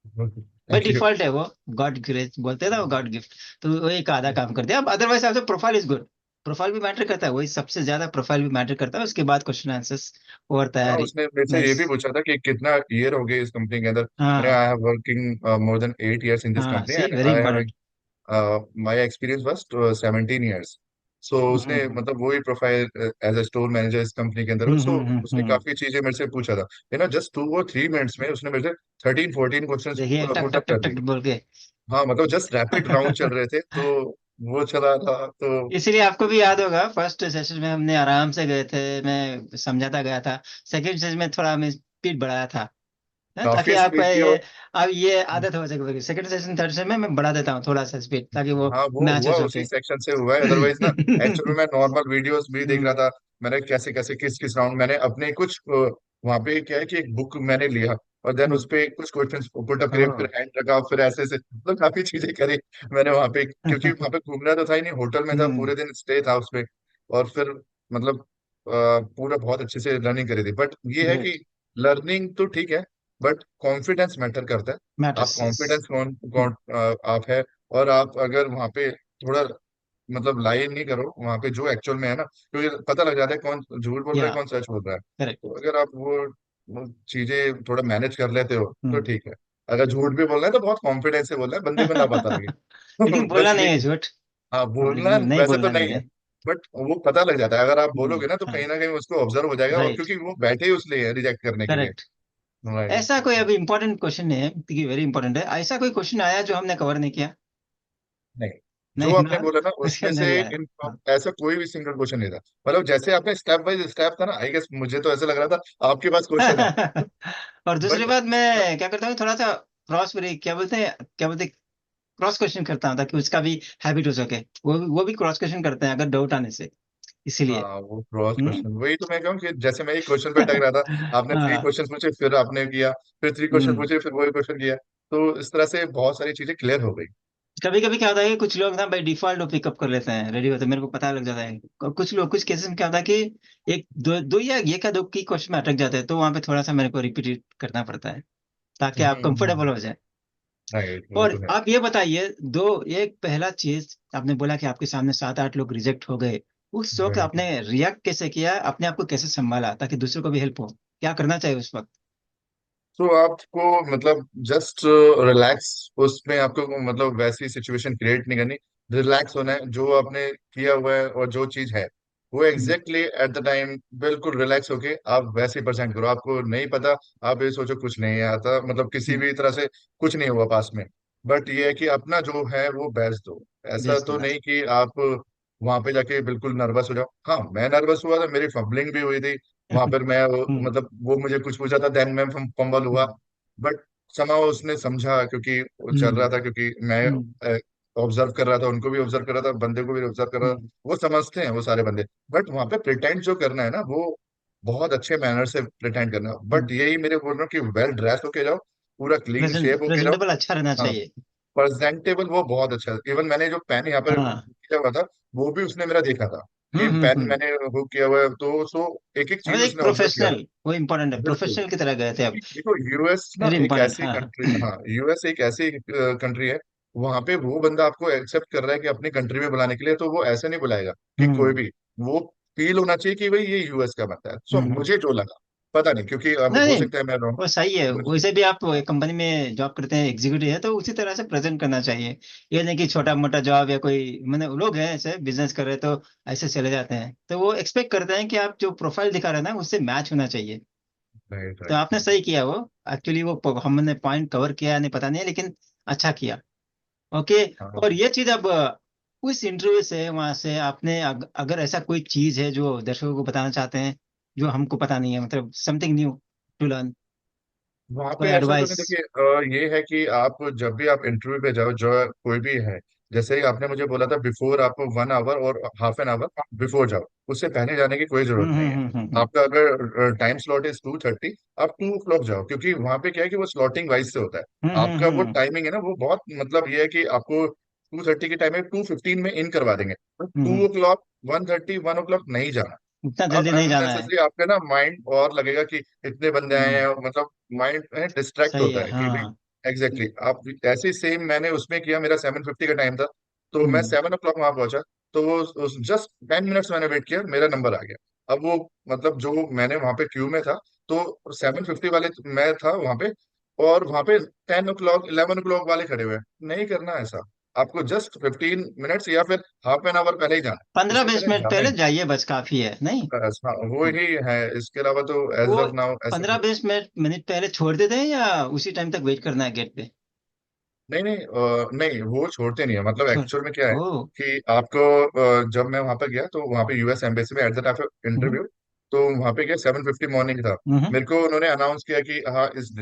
Bye thank you. डिफॉल्ट है वो, गॉड ग्रेस बोलते हैं ना, वो गॉड गिफ्ट। तो वो एक आधा काम करते हैं अब, अदरवाइज आपका प्रोफाइल इज गुड। प्रोफाइल भी मैटर करता है, वही सबसे ज्यादा प्रोफाइल भी मैटर करता है, उसके बाद क्वेश्चन आंसर्स और हाँ, तैयारी। उसने मेरे से ये नाइस। भी पूछा था कि कितना ईयर हो गए इस कंपनी के अंदर। मैंने हाँ I have working more than 8 years in this हाँ, company, see and very I have important. My experience was 17 years। So उसने मतलब वही profile as a store manager इस कंपनी के अंदर हो। सो उसने हम्म। काफी चीजें मेरे से पूछा था। जस्ट 2 और 3 मिनट्स में उसने मेरे से 13-14 क्वेश्चन देखिए, टक पुट अप टक टक कर टक दिए। बोल के। हाँ मतलब जस्ट रैपिड राउंड चल रहे थे तो वो चला था तो इसीलिए आपको भी याद होगा, फर्स्ट सेशन में हमने आराम से गए थे, मैं समझाता गया था। सेकंड सेशन में थोड़ा हमें स्पीड बढ़ाया था, ताकि काफी आपका स्पीड थी। ये, और अब ये आदत हो जाएगी। सेकंड सेशन थर्ड सेशन में मैं बढ़ा देता हूँ थोड़ा सा स्पीड, ताकि वो हाँ वो मैच हो हुआ उसी सके। सेक्शन से हुआ है, अदरवाइज ना एक्चुअली में मैं नॉर्मल वीडियोस भी देख रहा हम्म, था। मैंने कैसे कैसे किस किस राउंड मैंने अपने कुछ वहां पे क्या है कि एक बुक मैंने लिया और देन उस हम्म, पे कुछ क्वेश्चंस पुट अप करे, ओह, फिर हैंड रखा, फिर ऐसे ऐसे मतलब काफी चीजें करी मैंने वहां पे, क्योंकि वहां पे घूमना तो था ही नहीं, होटल में था, हम्म, पूरे दिन स्टे था उसपे। और फिर मतलब पूरा बहुत अच्छे से लर्निंग करी थी। बट ये है ग्रेट। कि लर्निंग तो ठीक है, बट कॉन्फिडेंस मैटर करता है। आप मैटर्स, यस। कॉन्फिडेंस कौन कौन आप है। और आप अगर वहां पे थोड़ा मतलब लाई नहीं करो वहां पे जो एक्चुअल में है ना, क्योंकि पता लग जाता है कौन झूठ बोल रहा या, है कौन सच बोल रहा है। करेक्ट। तो अगर आप वो चीजें थोड़ा मैनेज कर लेते हो तो हम्म। ठीक है। अगर झूठ भी बोलना है तो बहुत कॉन्फिडेंस से बोलना है, बंदे को ना पता लगे। लेकिन बस बोलना नहीं ये, है झूठ। हाँ बोलना नहीं, वैसे तो बोलना नहीं नहीं है, है। बट वो पता लग जाता है। अगर आप बोलोगे ना तो हाँ, कहीं ना कहीं उसको ऑब्जर्व हो जाएगा, और राइट, क्योंकि वो बैठे ही उसलिए रिजेक्ट करने के लिए। करेक्ट। राइट। ऐसा कोई अभी इंपॉर्टेंट क्वेश्चन है, क्योंकि वेरी इंपॉर्टेंट है, ऐसा कोई क्वेश्चन आया जो हमने कवर नहीं किया? नहीं, जो नहीं आपने ना, बोला ना उसका उसमें से नहीं आया। हाँ। ऐसा कोई भी सिंगल क्वेश्चन नहीं था। मतलब जैसे आपने स्टेप बाय स्टेप था ना, आई गेस मुझे तो ऐसा लग रहा था आपके पास क्वेश्चन है। और दूसरी बट बात, मैं क्या करता हूँ, थोड़ा सा क्रॉस ब्रेक, क्या बोलते हैं, क्रॉस क्वेश्चन करता हूँ, ताकि उसका भी हैबिट हो सके। वो भी क्रॉस क्वेश्चन करते हैं अगर डाउट आने से, इसीलिए। हाँ वो क्रॉस हम्म। क्वेश्चन वही तो मैं कहूँ कि जैसे मैं एक क्वेश्चन पे अटक रहा था, आपने थ्री हाँ। क्वेश्चन पूछे फिर आपने किया, फिर 3 क्वेश्चन हम्म। पूछे फिर वही क्वेश्चन किया। तो इस तरह से बहुत सारी चीजें क्लियर हो गई। कभी कभी क्या होता है कि कुछ लोग ना बाई डिफॉल्ट वो पिकअप कर लेते हैं, रेडी होते हैं, मेरे को पता लग जाता है। और कुछ लोग, कुछ केसेस में क्या होता है कि एक दो दो या ये क्या दो की क्वेश्चन में अटक जाते हैं, तो वहां पे थोड़ा सा मेरे को रिपीट करना पड़ता है ताकि आप कंफर्टेबल हो जाए। राइट, वो और तो है। आप ये बताइए, दो, एक पहला चीज आपने बोला कि आपके सामने 7-8 लोग रिजेक्ट हो गए, उस वक्त राइट। आपने रिएक्ट कैसे किया, अपने आप को कैसे संभाला ताकि दूसरों को भी हेल्प हो, क्या करना चाहिए उस वक्त? तो आपको मतलब जस्ट रिलैक्स, उसमें आपको मतलब वैसी सिचुएशन क्रिएट नहीं करनी। रिलैक्स होना है, जो आपने किया हुआ है और जो चीज है वो हम्म, एग्जैक्टली एट द टाइम बिल्कुल रिलैक्स होके आप वैसे ही प्रेजेंट करो। आपको नहीं पता, आप ये सोचो कुछ नहीं आता, मतलब किसी हम्म, भी तरह से कुछ नहीं हुआ पास में, बट ये है कि अपना जो है वो बेस्ट दो। ऐसा बेस्ट तो होना। नहीं कि आप वहां पे जाके बिल्कुल नर्वस हो जाओ। हाँ, मैं नर्वस हुआ था, मेरी फंबलिंग भी हुई थी वहां पर। मैं हम्म, मतलब वो मुझे कुछ पूछा था, देन मैं फंबल हुआ, हम्म, बट समाव उसने समझा, क्योंकि वो चल रहा हम्म, था, क्योंकि मैं हम्म, ऑब्जर्व कर रहा था, उनको भी ऑब्जर्व कर रहा था, बंदे को भी ऑब्जर्व कर रहा था। हम्म, वो समझते हैं वो सारे बंदे, बट वहां पे प्रिटेंड जो करना है ना, वो बहुत अच्छे मैनर से प्रिटेंड करना। बट हम्म। यही मेरे बोल रहा हूँ कि वेल ड्रेस होके जाओ, पूरा क्लीन शेप होके जाओ। प्रेजेंटेबल अच्छा रहना हाँ, चाहिए। प्रेजेंटेबल वो बहुत अच्छा है। इवन मैंने जो पेन यहाँ पर हाँ। किया हुआ था, वो भी उसने मेरा देखा था हम्म, कि हम्म, पेन मैंने हुक किया हुआ है, तो सो एक एक चीज मतलब एक उसने ऑब्जर्व किया था। प्रोफेशनल, वो इम्पोर्टेंट है, बिल्कुल, प्रोफेशनल की तरह गए थे क्योंकि आप। देखो यूएस ना वेरी एक इंपॉर्टेंट, ऐसी हाँ। कंट्री, हाँ यूएस एक ऐसी कंट्री है, वहां पे वो बंदा आपको एक्सेप्ट कर रहा है कि अपनी कंट्री में बुलाने के लिए, तो वो ऐसे नहीं बुलाएगा कि कोई हम्म, भी। वो फील होना चाहिए कि भाई ये यूएस का बंदा है। सो हम्म। मुझे जो लगा, पता नहीं, क्योंकि अब नहीं हो नहीं, सकता है मैं रॉन्ग। वो सही है, मुझे वैसे भी आप कंपनी में जॉब करते हैं, एग्जीक्यूटिव है, तो उसी तरह से प्रेजेंट करना चाहिए। ये नहीं कि छोटा मोटा जॉब या कोई, मैंने लोग हैं ऐसे बिजनेस कर रहे हैं तो ऐसे चले जाते हैं, तो वो एक्सपेक्ट करते हैं कि आप जो प्रोफाइल दिखा रहे हैं ना उससे मैच होना चाहिए। राइट, तो राइट, आपने सही किया वो, एक्चुअली वो हमने पॉइंट कवर किया नहीं पता नहीं, लेकिन अच्छा किया। ओके। हाँ। और ये चीज अब उस इंटरव्यू से, वहां से आपने अगर ऐसा कोई चीज है जो दर्शकों को बताना चाहते हैं जो हमको पता नहीं है, मतलब समथिंग न्यू टू लर्न, वहां पे कोई ऐसा तो नहीं, एडवाइस? देखिए ये है कि आप जब भी आप इंटरव्यू पे जाओ, जो कोई भी है, जैसे ही आपने मुझे बोला था बिफोर, आपको 1 आवर और हाफ एन आवर बिफोर जाओ, उससे पहले जाने की कोई जरूरत हम्म, नहीं हम्म, है। हम्म, आपका अगर टाइम स्लॉट इज 2:30, आप 2 o'clock जाओ, क्योंकि वहां पे क्या है कि वो स्लॉटिंग वाइज से होता है। हम्म, आपका वो हम्म, टाइमिंग है ना, वो बहुत मतलब ये है कि आपको 2:30 के टाइम में 2:15 में इन करवा देंगे, तो हम्म, 2 o'clock, 1:30, 1 o'clock नहीं जाना। इतना अब जल्दी नहीं जाना है। अननेसेसरी आपका ना माइंड और लगेगा कि इतने बंदे आए हम्म, हैं, मतलब माइंड डिस्ट्रैक्ट सही होता है, है कि भाई। हाँ। एग्जैक्टली आप ऐसे ही सेम मैंने उसमें किया, मेरा 7:50 का टाइम था, तो मैं हम्म, 7 o'clock वहां पहुंचा। तो वो उस जस्ट 10 मिनट्स मैंने वेट किया, मेरा नंबर आ गया। अब वो मतलब जो मैंने वहां पे क्यू में था, तो 7:50 वाले मैं था वहां पे, और वहां पे 10 o'clock 11 o'clock वाले खड़े हुए हैं। नहीं करना ऐसा। आपको जस्ट 15 मिनट्स या फिर हाफ एन आवर पहले ही जाना है, पंद्रह इससे बीस पहले मिनट जाना ही पहले नहीं। जाइए, बस काफी है, नहीं? बस हाँ, वो ही है, इसके अलावा तो एज वो ऑफ नाउ ऐसा पंद्रह कुछ। बीस मिनट मिनट पहले छोड़ देते हैं या उसी टाइम तक वेट करना है गेट पे? नहीं नहीं, नहीं वो छोड़ते नहीं है। मतलब छोड़। एक्चुअल में क्या है ओ। कि आपको जब मैं वहां पर गया, तो वहां पे यूएस एम्बेसी में at the time of hmm, interview, तो वहां पे क्या 7:50 मॉर्निंग था। हम्म, मेरे को उन्होंने अनाउंस किया कि हाँ इस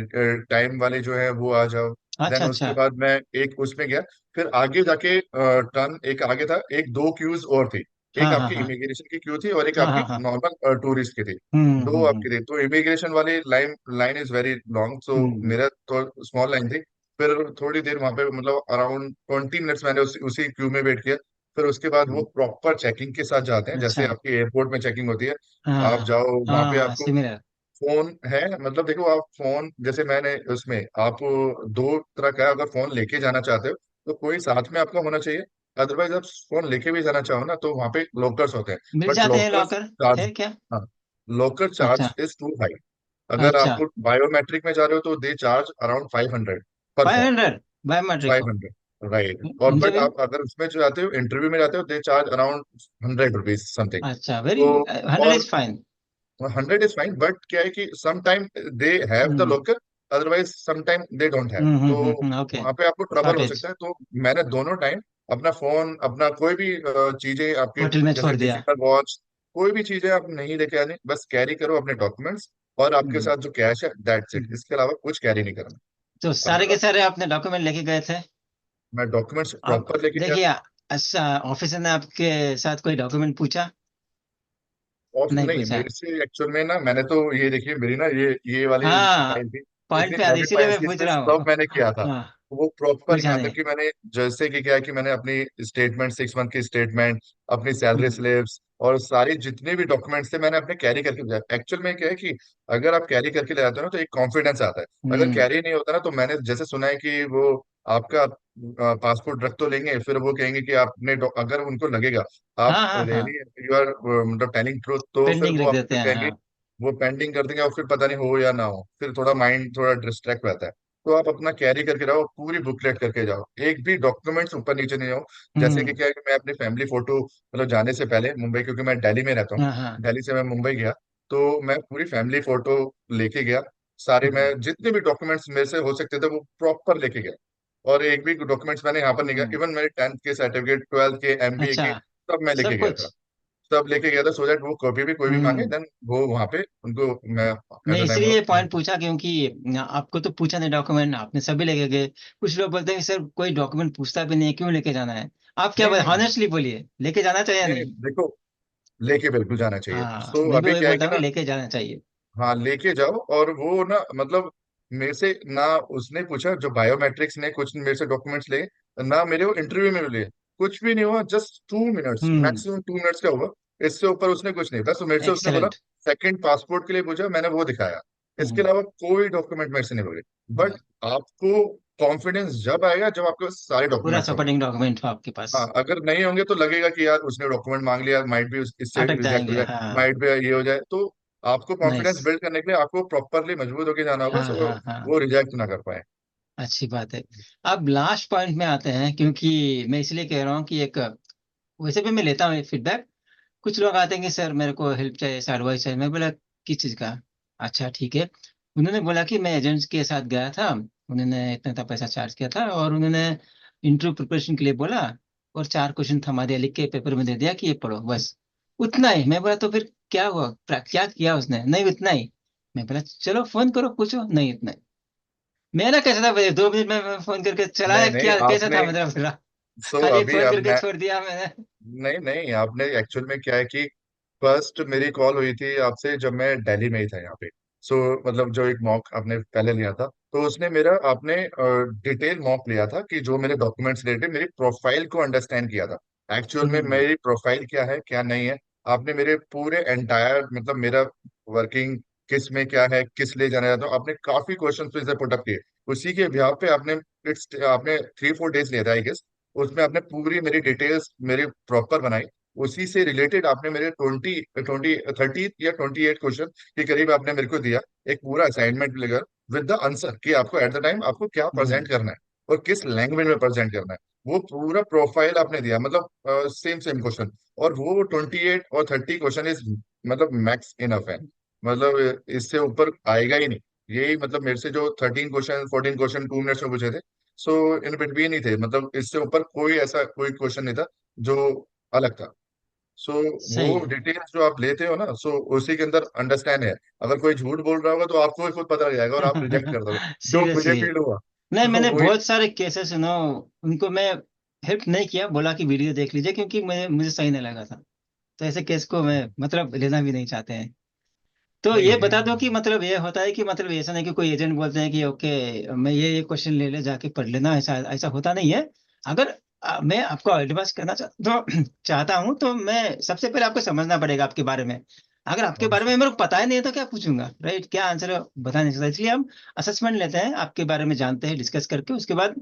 टाइम वाले जो है वो आ जाओ। अच्छा देन उसके अच्छा। बाद मैं एक उसमें गया, फिर आगे जाके टर्न एक आगे था, एक दो क्यूज और थी। एक हाँ, हाँ, आपकी हाँ, इमिग्रेशन की क्यू थी, और एक हाँ, आपकी हाँ, हाँ। नॉर्मल टूरिस्ट की थी। हम्म, दो आपकी थी, तो इमिग्रेशन वाली line line is very long, so hmm, मेरा तो स्मॉल लाइन थी। फिर थोड़ी देर वहां पे मतलब अराउंड 20 मिनट्स मैंने उसी क्यू में वेट किया। फिर उसके बाद वो हम्म, प्रॉपर चेकिंग के साथ जाते हैं, जैसे अच्छा। आपकी एयरपोर्ट में चेकिंग होती है। आप हाँ, जाओ वहां पे, हाँ, आपको सिमिलर। फोन है, मतलब देखो आप फोन, जैसे मैंने उसमें आप दो तरह का है, अगर फोन लेके जाना चाहते हो तो कोई साथ में आपका होना चाहिए। अदरवाइज आप फोन लेके भी जाना चाहो ना, तो वहां पे लॉकर्स होते हैं, मिल बट जाते हैं लॉकर्स लॉकर? चार्ज, है क्या? हाँ, लॉकर अच्छा, चार्ज इज टू हाई। अगर अच्छा। आप बायोमेट्रिक में जा रहे हो तो दे चार्ज अराउंड 500 पर फोन। 500 बायोमेट्रिक को? 500, राइट। और बट इंटरव्यू? आप अगर उसमें जो जाते हो, इंटरव्यू में जाते हो, they charge around 100 rupees something. अच्छा, वेरी। तो 100 और is fine. 100 is fine, but क्या है कि some time they have the hmm, locker, otherwise some time they don't have. Hmm, तो ओके। वहां पे आपको ट्रबल हो शॉर्टेज। सकता है। तो मैंने दोनों टाइम अपना फोन, अपना कोई भी चीजें आपके, होटल में जैसे छोड़ दिया। डिजिटल वॉच, कोई भी चीजें आप नहीं लेके आनी, बस कैरी करो अपने डॉक्यूमेंट्स, और आपके हम्म, साथ जो कैश है दैट्स इट, हम्म। इसके अलावा कुछ कैरी नहीं करना। तो सारे अगर के सारे आपने डॉक्यूमेंट लेके गए थे? मैं डॉक्यूमेंट्स अब प्रॉपर लेके गया। देखिए, अच्छा, ऑफिसर ने आपके साथ कोई डॉक्यूमेंट पूछा? और नहीं नहीं, पूछा? मेरे से एक्चुअल में ना, मैंने तो ये देखिए, मेरी ना ये वाली हाँ, फाइल थी, पॉइंट इतनी पे आते, हैवी इसीलिए फाइल मैं थी, पूछ इसमें रहा सब हूँ। मैंने किया था। हाँ, वो प्रॉपर पूछा यहाँ नहीं। तक कि मैंने, जैसे कि क्या है कि मैंने अपनी स्टेटमेंट, 6 मंथ की स्टेटमेंट, अपनी सैलरी हम्म स्लिप्स और सारे जितने भी डॉक्यूमेंट्स थे मैंने अपने कैरी करके जाए। एक्चुअल में क्या है कि अगर आप कैरी करके ले जाते हो ना तो एक कॉन्फिडेंस आता है। अगर हम्म। कैरी नहीं होता ना तो मैंने जैसे सुना है कि वो आपका पासपोर्ट रख तो लेंगे, फिर वो कहेंगे कि आपने अगर उनको लगेगा आप हाँ हाँ हाँ, रियली यू आर मतलब टेलिंग ट्रूथ, तो फिर पेंडिंग वो रख आपको देते हैं, कहेंगे, हाँ। वो पेंडिंग कर देंगे और फिर पता नहीं हो या ना हो, फिर थोड़ा माइंड थोड़ा डिस्ट्रैक्ट रहता है। तो आप अपना कैरी करके रहो, पूरी बुकलेट करके जाओ, एक भी डॉक्यूमेंट्स ऊपर नीचे नहीं हो। जैसे कि हम्म। क्या है कि मैं अपनी फैमिली फोटो मतलब जाने से पहले मुंबई, क्योंकि मैं दिल्ली में रहता हूँ, हाँ हाँ। दिल्ली से मैं मुंबई गया, तो मैं पूरी फैमिली फोटो लेके गया। सारे मैं हम्म जितने भी डॉक्यूमेंट्स मेरे से हो सकते थे वो प्रॉपर लेके गया। और एक भी डॉक्यूमेंट्स मैंने यहाँ पर नहीं गया, हम्म। इवन मेरे 10th के सर्टिफिकेट, 12th के, एमबीए अच्छा, के, सब मैं लेके सब गया कुछ। था। सब लेके गया था सो दैट वो कभी भी कोई भी मांगे हम्म। देन वो वहां पे उनको मैं एट नहीं, द टाइम इसलिए ये ऑफ। पॉइंट पूछा क्योंकि आपको तो पूछा नहीं डॉक्यूमेंट, आपने सभी लेके गए। कुछ लोग बोलते हैं कि सर कोई डॉक्यूमेंट पूछता भी नहीं है, क्यों लेके जाना है? आप क्या नहीं बोले, नहीं नहीं हॉनेस्टली बोलिए, लेके जाना चाहिए या नहीं, नहीं? देखो, लेके बिल्कुल जाना चाहिए। हाँ, सो मैं भी अभी वही क्या है बोलता कि हूँ कि ना, लेके जाना चाहिए। हाँ लेके जाओ। और वो ना मतलब मेरे से ना उसने पूछा, जो बायोमेट्रिक्स ने कुछ मेरे से डॉक्यूमेंट्स ले, ना मेरे वो इंटरव्यू में मिले, कुछ भी नहीं हुआ, जस्ट 2 मिनट्स, हम्म। मैक्सिमम 2 मिनट्स का हुआ। इससे ऊपर उसने कुछ नहीं, बस मेरे से उसने बोला एक्सेलेंट। सेकंड पासपोर्ट के लिए पूछा, मैंने वो दिखाया। इसके हम्म। अलावा कोई डॉक्यूमेंट मेरे से नहीं बोले। बट आपको कॉन्फिडेंस जब आएगा जब आपके पास सारे पूरा डॉक्यूमेंट्स होंगे। सपोर्टिंग डॉक्यूमेंट हो आपके पास। हाँ, अगर नहीं होंगे तो लगेगा कि यार उसने डॉक्यूमेंट मांग लिया, माइट भी इससे अटक रिजेक्ट हो जाएंगे, जाए, हाँ। माइट भी ये हो जाए। तो आपको नाइस। कॉन्फिडेंस बिल्ड करने के लिए आपको प्रॉपरली मजबूत होकर जाना होगा, हाँ सो हाँ हाँ। वो रिजेक्ट ना कर पाए। अच्छी बात है। अब लास्ट पॉइंट में आते हैं, क्योंकि मैं इसलिए कह रहा हूँ कि एक, वैसे भी मैं लेता हूँ फीडबैक। कुछ लोग आते हैं कि सर मेरे को हेल्प चाहिए, ऐसा एडवाइस चाहिए। मैं बोला किस चीज़ का? अच्छा ठीक है। उन्होंने बोला कि मैं एजेंट्स के साथ गया था, उन्होंने इतना इतना पैसा चार्ज किया था, और उन्होंने इंटरव्यू प्रिपरेशन के लिए बोला, और 4 क्वेश्चन थमा दिया, लिख के पेपर में दे दिया कि ये पढ़ो बस। उतना ही। मैं बोला तो फिर क्या हुआ, क्या किया उसने? नहीं इतना ही। मैं बोला चलो फोन करो पूछो, नहीं इतना ही। मेरा कैसा था भाई, 2 मिनट में मैं फोन करके चलाया, नहीं नहीं, क्या कैसा आपने, था मेरा पूरा? सो खाली अभी फोन अब करके मैं, छोड़ दिया मैंने। नहीं नहीं, आपने एक्चुअल में क्या है कि फर्स्ट मेरी कॉल हुई थी आपसे जब मैं दिल्ली में ही था यहाँ पे। सो मतलब जो एक मॉक आपने पहले लिया था, तो उसने मेरा, आपने डिटेल मॉक लिया था कि जो मेरे डॉक्यूमेंट्स रिलेटेड मेरी प्रोफाइल को अंडरस्टैंड किया था, एक्चुअल में हम्म मेरी प्रोफाइल क्या है क्या नहीं है। आपने मेरे पूरे एंटायर मतलब मेरा वर्किंग किस में क्या है, किस लिए जाना चाहता हूँ, आपने काफी क्वेश्चन पे पुटअप किए। उसी के बिहाफ पे आपने आपने 3-4 डेज लिया था आई गेस। उसमें आपने पूरी मेरी डिटेल्स मेरी प्रॉपर बनाई। उसी से रिलेटेड आपने मेरे 30 या 28 क्वेश्चन के करीब आपने मेरे को दिया, एक पूरा असाइनमेंट लेकर विद द आंसर कि आपको एट द टाइम आपको क्या हम्म। प्रेजेंट करना है और किस लैंग्वेज में प्रेजेंट करना है। वो पूरा प्रोफाइल आपने दिया, मतलब सेम सेम क्वेश्चन। और वो 28 और 30 क्वेश्चन इज मतलब मैक्स इनफ है। मतलब इससे ऊपर आएगा ही नहीं। यही मतलब मेरे से जो 13 क्वेश्चन 14 क्वेश्चन 2 मिनट्स में पूछे थे, सो इन बिटवीन ही थे, मतलब इससे ऊपर कोई ऐसा कोई क्वेश्चन नहीं था जो अलग था। सो सही वो है। डिटेल्स जो आप लेते हो ना, सो उसी के अंदर अंडरस्टैंड है। अगर कोई झूठ बोल रहा होगा तो आपको भी खुद पता लग जाएगा और आप रिजेक्ट कर दोगे, जो मुझे सीरियसली। फील हुआ। नहीं, तो मैंने वही, बहुत सारे केसेस सुनो, उनको मैं हेल्प नहीं किया, बोला कि वीडियो देख लीजिए, क्योंकि मुझे सही नहीं लगा था। तो ऐसे केस को मैं मतलब लेना भी नहीं चाहते हैं। तो नहीं ये नहीं, बता दो कि मतलब ये होता है कि मतलब ऐसा नहीं कि कोई एजेंट बोलते हैं कि ओके मैं ये क्वेश्चन ले ले जाके पढ़ लेना, ऐसा ऐसा होता नहीं है। अगर मैं आपको एडवाइस करना तो चाहता हूँ, तो मैं सबसे पहले आपको समझना पड़ेगा आपके बारे में। अगर आपके बारे में ऑब्वियसली, मेरे को पता ही नहीं है तो क्या पूछूंगा, राइट? क्या आंसर है बता नहीं सकता, इसलिए हम असेसमेंट लेते हैं, आपके बारे में जानते हैं, डिस्कस करके उसके बाद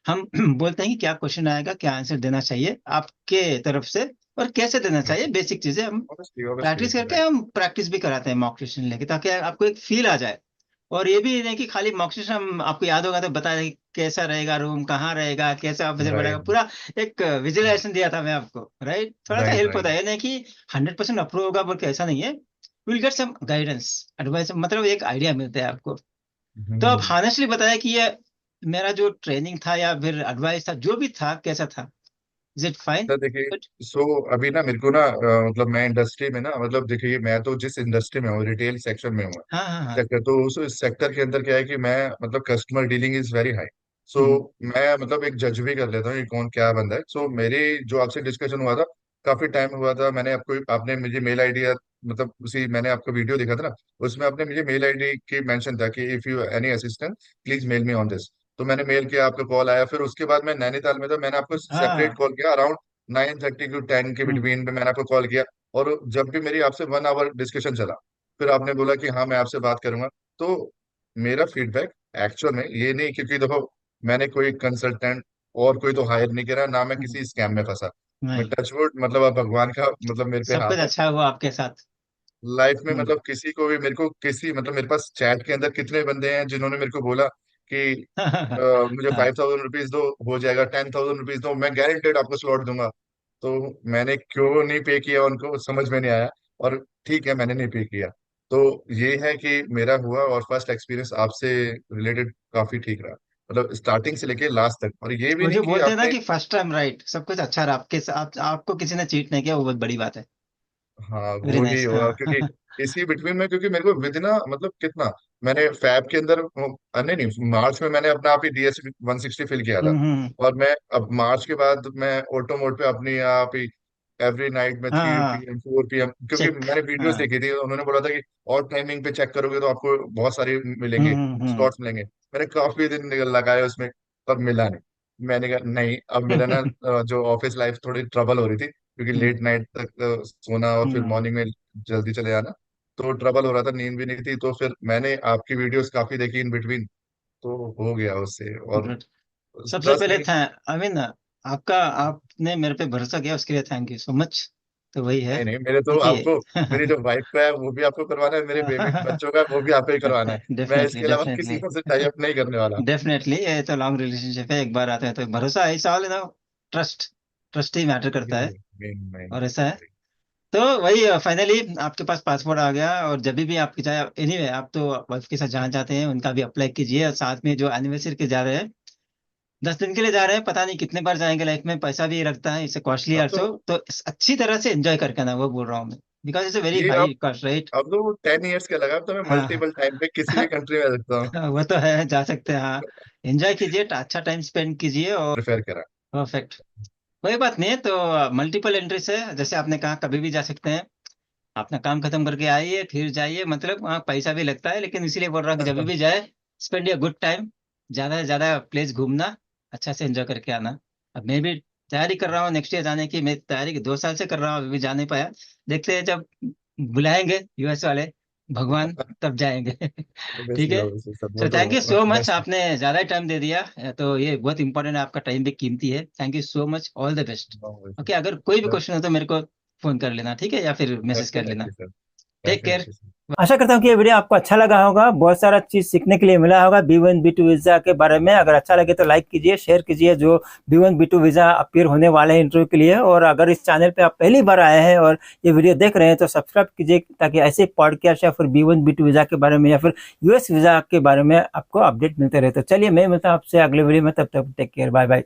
हम बोलते हैं कि क्या क्वेश्चन आएगा, क्या आंसर देना चाहिए आपके तरफ से, और कैसे देना चाहिए, बेसिक चीजें हम ऑब्वियसली, ऑब्वियसली, प्रैक्टिस करके राइट, हम प्रैक्टिस भी कराते हैं मॉक सेशन लेके, ताकि आपको एक फील आ जाए। और ये भी नहीं कि खाली मॉक सेशन हम आपको याद होगा तो बता दें कि कैसा रहेगा रूम, कहाँ रहेगा, कैसे ऑफिसर बनेगा, राइट, पूरा एक विजुअलाइजेशन दिया था मैं आपको, राइट? थोड़ा सा राइट, हेल्प होता राइट। है, ये नहीं कि 100% अप्रूव होगा बोल के, ऐसा नहीं है। Will get some guidance, advice, मतलब एक आइडिया मिलता है आपको। तो अब हम्म। हॉनेस्टली बताया कि ये मेरा जो ट्रेनिंग था या फिर एडवाइस था, जो भी था, कैसा था? Is it fine? सर देखिए, सो अभी ना मेरे को ना मतलब मैं इंडस्ट्री में ना, मतलब देखिए मैं तो जिस इंडस्ट्री में हूँ, रिटेल सेक्शन में हूँ हाँ हाँ हाँ। सेक्टर, तो उस सेक्टर के अंदर क्या है कि मैं मतलब customer dealing is very high. So hmm मैं मतलब एक जज भी कर लेता हूँ कि कौन क्या बंदा है। सो मेरी जो आपसे डिस्कशन हुआ था, काफी टाइम हुआ था, मैंने आपको, आपने मुझे मेल आईडी, मतलब उसी मैंने आपका वीडियो देखा था ना, उसमें आपने मुझे मेल आईडी की मेंशन था कि if you any assistant please mail me on this. तो मैंने मेल किया, आपका कॉल आया। फिर उसके बाद मैं नैनीताल में था, मैंने आपको सेपरेट हाँ। कॉल किया अराउंड 9:30 टू 10 के हम्म। बिटवीन में मैंने आपको कॉल किया। और जब भी मेरी आपसे 1 आवर डिस्कशन चला, फिर आपने बोला कि हाँ मैं आपसे बात करूंगा। तो मेरा फीडबैक एक्चुअल में ये नहीं, क्योंकि देखो मैंने कोई कंसल्टेंट और कोई तो हायर नहीं करा, ना मैं हम्म। किसी स्कैम में फंसा। मैं नहीं, टचवुड, मतलब अब भगवान का मतलब मेरे पे सब कुछ हाथ है। अच्छा हुआ आपके साथ। लाइफ में हम्म। मतलब किसी को भी, मेरे को किसी मतलब मेरे पास चैट के अंदर कितने बंदे हैं जिन्होंने मेरे को बोला कि मुझे हाँ। 5,000 रुपीज दो, हो जाएगा, 10,000 रुपीज दो, मैं गारंटेड आपको स्लॉट दूंगा। तो मैंने क्यों नहीं पे किया उनको समझ में नहीं आया। और ठीक है, मैंने नहीं पे किया। तो ये है कि मेरा हुआ, और फर्स्ट एक्सपीरियंस आपसे रिलेटेड काफी ठीक रहा, मतलब स्टार्टिंग से लेके लास्ट तक। और ये भी वो नहीं जो कि बोलते हैं ना आपने, कि फर्स्ट टाइम राइट, सब कुछ अच्छा रहा आपके साथ, आपको किसी ने चीट नहीं किया, वो बहुत बड़ी बात है। हाँ वेरी वो ही नाइस। हुआ, हाँ। क्योंकि इसी बिटवीन में, क्योंकि मेरे को विद ना मतलब कितना, मैंने फैब के अंदर नहीं नहीं, मार्च में मैंने अपना आप ही DS 160 फिल किया था। हम्म। और मैं अब मार्च के बाद मैं ऑटो मोड पे अपनी आप ही एवरी नाइट में हाँ 3 PM 4 PM, क्योंकि चेक। मैंने वीडियोस हाँ। देखी थी, उन्होंने बोला था कि और टाइमिंग पे चेक करोगे तो आपको बहुत सारे मिलेंगे, हम्म। स्लॉट्स मिलेंगे। मैंने काफी दिन लगाए उसमें, पर मिला नहीं। मैंने कहा नहीं, अब मेरा ना जो ऑफिस लाइफ थोड़ी ट्रबल हो रही थी, क्योंकि हम्म। लेट नाइट तक सोना और फिर हम्म। मॉर्निंग में जल्दी चले जाना, तो ट्रबल हो रहा था, नींद भी नहीं थी। तो फिर मैंने आपकी वीडियोस काफी देखी इन बिटवीन, तो हो गया उससे। और गुड। सबसे ट्रस्ट पहले नहीं, था आई मीन आपका, आपने मेरे पे भरोसा किया, उसके लिए थैंक यू सो मच। तो वही है। नहीं नहीं, मेरे तो देखिए। आपको, मेरी जो वाइफ का है वो भी आपको करवाना है, मेरे बेबी बच्चों का वो भी आपको ही करवाना है। मैं डेफिनेटली इसके अलावा किसी डेफिनेटली। को से टाई अप नहीं करने वाला। डेफिनेटली ये तो लॉन्ग रिलेशनशिप है, एक बार आते हैं तो भरोसा है, ऐसा वाले ना, ट्रस्ट, ट्रस्ट ही मैटर करता है। मेन मेन और ऐसा वही है। वही। तो वही फाइनली आपके पास पासपोर्ट आ गया, और जब भी आपकी चाहे एनीवे आप तो वाइफ के साथ जहाँ चाहते हैं उनका भी अप्लाई कीजिए, और साथ में जो एनिवर्सरी के जा रहे हैं, 10 दिन के लिए जा रहे हैं, पता नहीं कितने बार जाएंगे लाइफ में, पैसा भी लगता है, इससे कॉस्टली अब तो आल्सो, तो अच्छी तरह से एंजॉय करके ना, वो बोल रहा हूँ मैं, बिकॉज इट्स अ वेरी ये हाई कॉस्ट राइट। अब तो 10 years का लगा, अब तो मैं हाँ। मल्टीपल टाइम पे किसी भी कंट्री में जा सकता हूँ। हाँ, वो तो है, जा सकते हैं हाँ। एंजॉय कीजिए, अच्छा टाइम स्पेंड कीजिए, और प्रिफेयर करा। परफेक्ट। कोई बात नहीं है, तो मल्टीपल एंट्रीज है, जैसे आपने कहा कभी भी जा सकते हैं, अपना काम खत्म करके आइए फिर जाइए, मतलब वहाँ पैसा भी लगता है, लेकिन इसीलिए बोल रहा हूँ कि जब भी जाए, स्पेंड ए गुड टाइम, ज्यादा से ज्यादा प्लेस घूमना, अच्छा से एंजॉय करके आना। अब मैं भी तैयारी कर रहा हूँ नेक्स्ट ईयर जाने की, मैं तैयारी 2 साल से कर रहा हूँ, अभी भी जा नहीं पाया। देखते हैं जब बुलाएंगे यूएस वाले भगवान, तब जाएंगे। ठीक ऑब्वियसली है। Obviously so support thank you हो सो मच, बेस्ट। आपने ज्यादा टाइम दे दिया, तो ये बहुत इंपॉर्टेंट है, आपका टाइम भी कीमती है, thank you so much, all the best. Okay, अगर कोई भी क्वेश्चन हो तो मेरे को फोन कर लेना, ठीक है, या फिर मैसेज कर लेना। Definitely sir, take care. Definitely sir. आशा करता हूँ कि ये वीडियो आपको अच्छा लगा होगा, बहुत सारा चीज सीखने के लिए मिला होगा B1 B2 वीजा के बारे में। अगर अच्छा लगे तो लाइक कीजिए, शेयर कीजिए, जो B1 B2 वीजा अपीयर होने वाले हैं इंटरव्यू के लिए। और अगर इस चैनल पे आप पहली बार आए हैं और ये वीडियो देख रहे हैं तो सब्सक्राइब कीजिए, ताकि ऐसे पॉडकास्ट या फिर B1 B2 वीजा के बारे में या फिर US वीजा के बारे में आपको अपडेट मिलते रहे। तो चलिए, मैं मिलता हूँ आपसे अगले वीडियो में, तब तक टेक केयर, बाय बाय।